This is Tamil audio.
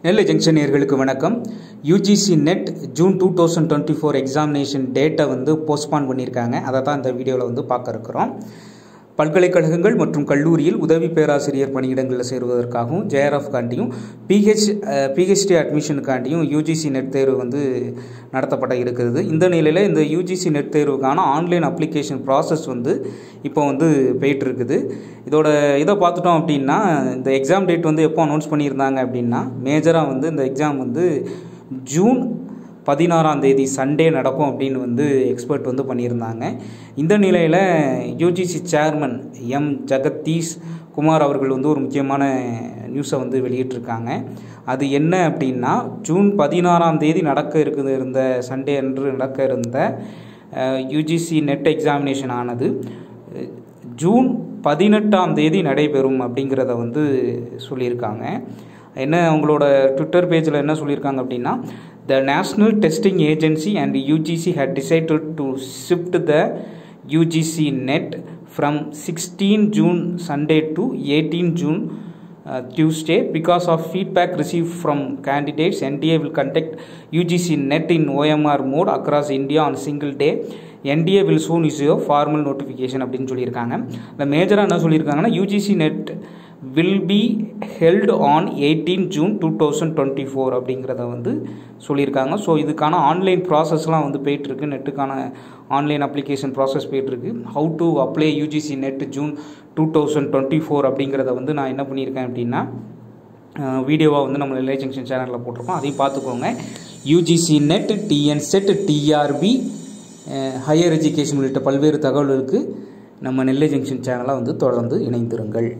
நெல்லை ஜங்ஷன் நேயர்களுக்கு வணக்கம். யூஜிசி நெட் ஜூன் 2024 எக்ஸாமினேஷன் டேட்டை போஸ்ட்பான் பண்ணியிருக்காங்க. அதை தான் இந்த வீடியோவில் பார்க்க இருக்கிறோம். பல்கலைக்கழகங்கள் மற்றும் கல்லூரியில் உதவி பேராசிரியர் பணியிடங்களில் சேருவதற்காகவும் ஜேஆர்எஃப் காண்டியும் பிஹெச்டி அட்மிஷனுக்காண்டியும் யூஜிசி நெட் தேர்வு நடத்தப்பட இருக்கிறது. இந்த நிலையில் இந்த யூஜிசி நெட் தேர்வுக்கான ஆன்லைன் அப்ளிகேஷன் ப்ராசஸ் இப்போ போயிட்டு இருக்குது. இதை பார்த்துட்டோம் அப்படின்னா இந்த எக்ஸாம் டேட் எப்போ அனௌன்ஸ் பண்ணியிருந்தாங்க அப்படின்னா மேஜராக இந்த எக்ஸாம் ஜூன் 16ஆம் தேதி சண்டே நடக்கும் அப்படின்னு எக்ஸ்பர்ட் பண்ணியிருந்தாங்க. இந்த நிலையில் UGC chairman M Jagadish Kumar அவர்கள் ஒரு முக்கியமான நியூஸை வெளியிட்டிருக்காங்க. அது என்ன அப்படின்னா ஜூன் 16ஆம் தேதி இருந்த சண்டே அன்று நடக்க இருந்த யூஜிசி நெட் எக்ஸாமினேஷன் ஆனது ஜூன் 18ஆம் தேதி நடைபெறும் அப்படிங்கிறத சொல்லியிருக்காங்க. என்ன அவங்களோட ட்விட்டர் பேஜில் என்ன சொல்லியிருக்காங்க அப்படின்னா, The National Testing Agency and UGC had decided to shift the UGC NET from 16 June Sunday to 18 June Tuesday. Because of feedback received from candidates, NDA will conduct UGC NET in OMR mode across India on single day. NDA will soon issue a formal notification அப்படின்னு சொல்லியிருக்காங்க. இந்த மேஜராக என்ன சொல்லியிருக்காங்கன்னா UGC NET will be held on 18 June 2024 அப்படிங்கிறத சொல்லியிருக்காங்க. ஸோ இதுக்கான ஆன்லைன் ப்ராசஸ்லாம் போயிட்டுருக்கு. நெட்டுக்கான ஆன்லைன் அப்ளிகேஷன் ப்ராசஸ் போயிட்டுருக்கு. How to apply UGC net June 2024 அப்படிங்கிறத நான் என்ன பண்ணியிருக்கேன் அப்படின்னா வீடியோவாக நம்ம நெல்லை ஜங்ஷன் சேனலில் போட்டிருக்கோம். அதையும் பார்த்துக்கோங்க. UGC NET, TN SET, TRB, higher education உள்ளிட்ட பல்வேறு தகவல்களுக்கு நம்ம நெல்லை ஜங்ஷன் சேனலை தொடர்ந்து இணைந்திருங்கள்.